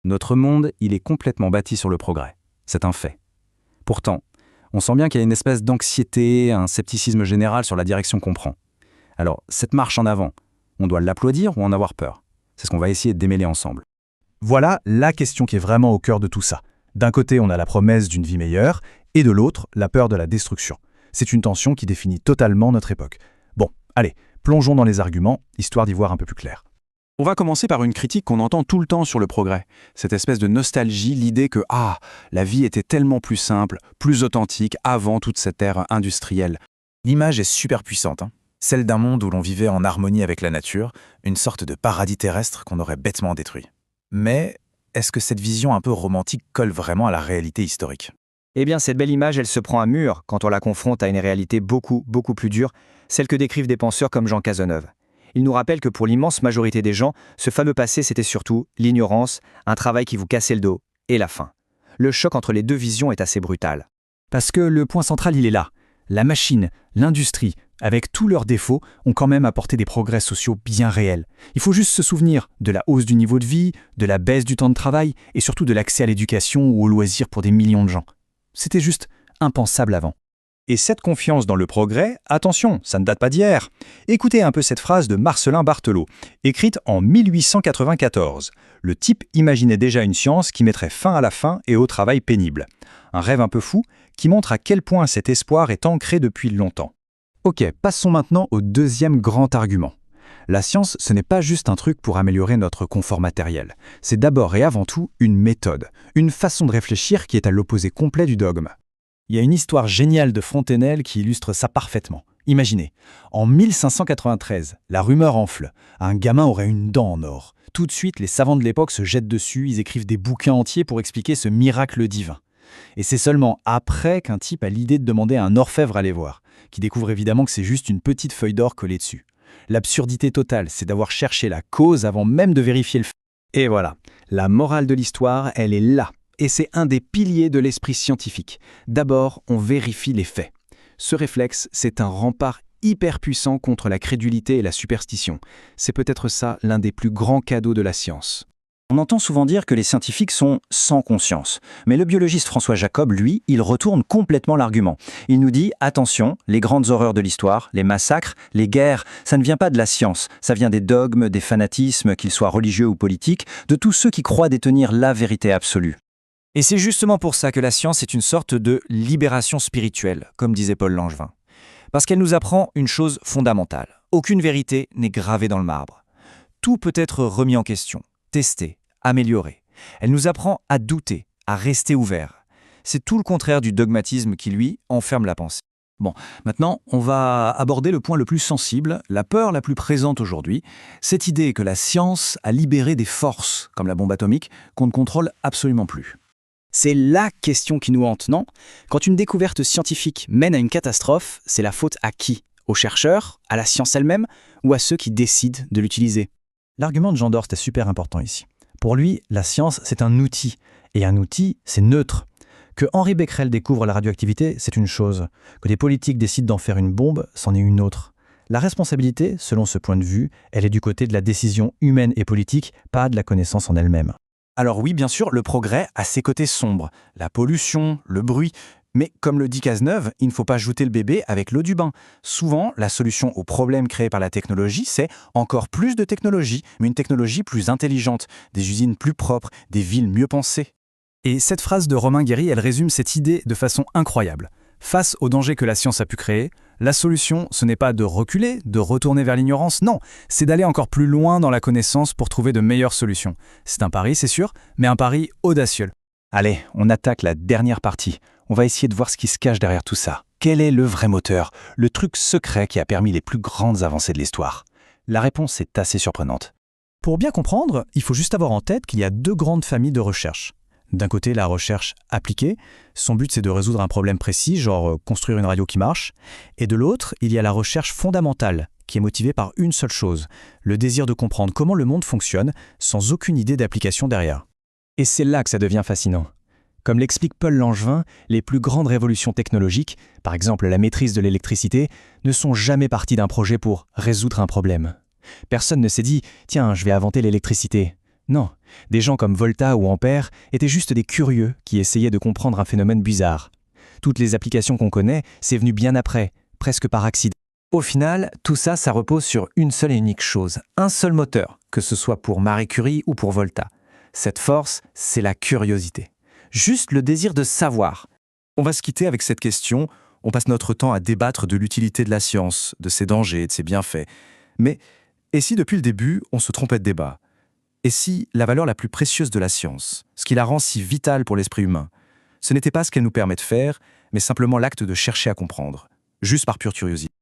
Notre monde, il est complètement bâti sur le progrès. C'est un fait. Pourtant, on sent bien qu'il y a une espèce d'anxiété, un scepticisme général sur la direction qu'on prend. Alors, cette marche en avant, on doit l'applaudir ou en avoir peur? C'est ce qu'on va essayer de démêler ensemble. Voilà la question qui est vraiment au cœur de tout ça. D'un côté, on a la promesse d'une vie meilleure, et de l'autre, la peur de la destruction. C'est une tension qui définit totalement notre époque. Bon, allez, plongeons dans les arguments, histoire d'y voir un peu plus clair. On va commencer par une critique qu'on entend tout le temps sur le progrès. Cette espèce de nostalgie, l'idée que la vie était tellement plus simple, plus authentique avant toute cette ère industrielle. L'image est super puissante, celle d'un monde où l'on vivait en harmonie avec la nature, une sorte de paradis terrestre qu'on aurait bêtement détruit. Mais est-ce que cette vision un peu romantique colle vraiment à la réalité historique? Eh bien, cette belle image, elle se prend à mur quand on la confronte à une réalité beaucoup plus dure, celle que décrivent des penseurs comme Jean Cazeneuve. Il nous rappelle que pour l'immense majorité des gens, ce fameux passé, c'était surtout l'ignorance, un travail qui vous cassait le dos, et la faim. Le choc entre les deux visions est assez brutal. Parce que le point central, il est là. La machine, l'industrie, avec tous leurs défauts, ont quand même apporté des progrès sociaux bien réels. Il faut juste se souvenir de la hausse du niveau de vie, de la baisse du temps de travail, et surtout de l'accès à l'éducation ou aux loisirs pour des millions de gens. C'était juste impensable avant. Et cette confiance dans le progrès, attention, ça ne date pas d'hier. Écoutez un peu cette phrase de Marcellin Barthelot, écrite en 1894. Le type imaginait déjà une science qui mettrait fin à la faim et au travail pénible. Un rêve un peu fou qui montre à quel point cet espoir est ancré depuis longtemps. Ok, passons maintenant au deuxième grand argument. La science, ce n'est pas juste un truc pour améliorer notre confort matériel. C'est d'abord et avant tout une méthode, une façon de réfléchir qui est à l'opposé complet du dogme. Il y a une histoire géniale de Fontenelle qui illustre ça parfaitement. Imaginez, en 1593, la rumeur enfle. Un gamin aurait une dent en or. Tout de suite, les savants de l'époque se jettent dessus, ils écrivent des bouquins entiers pour expliquer ce miracle divin. Et c'est seulement après qu'un type a l'idée de demander à un orfèvre à les voir, qui découvre évidemment que c'est juste une petite feuille d'or collée dessus. L'absurdité totale, c'est d'avoir cherché la cause avant même de vérifier le fait. Et voilà, la morale de l'histoire, elle est là. Et c'est un des piliers de l'esprit scientifique. D'abord, on vérifie les faits. Ce réflexe, c'est un rempart hyper puissant contre la crédulité et la superstition. C'est peut-être ça l'un des plus grands cadeaux de la science. On entend souvent dire que les scientifiques sont sans conscience. Mais le biologiste François Jacob, lui, il retourne complètement l'argument. Il nous dit, attention, les grandes horreurs de l'histoire, les massacres, les guerres, ça ne vient pas de la science. Ça vient des dogmes, des fanatismes, qu'ils soient religieux ou politiques, de tous ceux qui croient détenir la vérité absolue. Et c'est justement pour ça que la science est une sorte de libération spirituelle, comme disait Paul Langevin. Parce qu'elle nous apprend une chose fondamentale. Aucune vérité n'est gravée dans le marbre. Tout peut être remis en question, testé, amélioré. Elle nous apprend à douter, à rester ouvert. C'est tout le contraire du dogmatisme qui, lui, enferme la pensée. Bon, maintenant, on va aborder le point le plus sensible, la peur la plus présente aujourd'hui, cette idée que la science a libéré des forces, comme la bombe atomique, qu'on ne contrôle absolument plus. C'est la question qui nous hante, non? Quand une découverte scientifique mène à une catastrophe, c'est la faute à qui? Aux chercheurs, à la science elle-même, ou à ceux qui décident de l'utiliser? L'argument de Jean Dorst est super important ici. Pour lui, la science, c'est un outil. Et un outil, c'est neutre. Que Henri Becquerel découvre la radioactivité, c'est une chose. Que des politiques décident d'en faire une bombe, c'en est une autre. La responsabilité, selon ce point de vue, elle est du côté de la décision humaine et politique, pas de la connaissance en elle-même. Alors oui, bien sûr, le progrès a ses côtés sombres, la pollution, le bruit, mais comme le dit Cazeneuve, il ne faut pas jeter le bébé avec l'eau du bain. Souvent, la solution aux problèmes créés par la technologie, c'est encore plus de technologie, mais une technologie plus intelligente, des usines plus propres, des villes mieux pensées. Et cette phrase de Romain Guéry, elle résume cette idée de façon incroyable. Face aux dangers que la science a pu créer, la solution, ce n'est pas de reculer, de retourner vers l'ignorance, non, c'est d'aller encore plus loin dans la connaissance pour trouver de meilleures solutions. C'est un pari, c'est sûr, mais un pari audacieux. Allez, on attaque la dernière partie. On va essayer de voir ce qui se cache derrière tout ça. Quel est le vrai moteur, le truc secret qui a permis les plus grandes avancées de l'histoire? La réponse est assez surprenante. Pour bien comprendre, il faut juste avoir en tête qu'il y a deux grandes familles de recherche. D'un côté, la recherche appliquée. Son but, c'est de résoudre un problème précis, genre construire une radio qui marche. Et de l'autre, il y a la recherche fondamentale, qui est motivée par une seule chose, le désir de comprendre comment le monde fonctionne, sans aucune idée d'application derrière. Et c'est là que ça devient fascinant. Comme l'explique Paul Langevin, les plus grandes révolutions technologiques, par exemple la maîtrise de l'électricité, ne sont jamais parties d'un projet pour résoudre un problème. Personne ne s'est dit « Tiens, je vais inventer l'électricité ». Non, des gens comme Volta ou Ampère étaient juste des curieux qui essayaient de comprendre un phénomène bizarre. Toutes les applications qu'on connaît, c'est venu bien après, presque par accident. Au final, tout ça, ça repose sur une seule et unique chose, un seul moteur, que ce soit pour Marie Curie ou pour Volta. Cette force, c'est la curiosité. Juste le désir de savoir. On va se quitter avec cette question. On passe notre temps à débattre de l'utilité de la science, de ses dangers, de ses bienfaits. Mais, et si depuis le début, on se trompait de débat? Et si la valeur la plus précieuse de la science, ce qui la rend si vitale pour l'esprit humain, ce n'était pas ce qu'elle nous permet de faire, mais simplement l'acte de chercher à comprendre, juste par pure curiosité?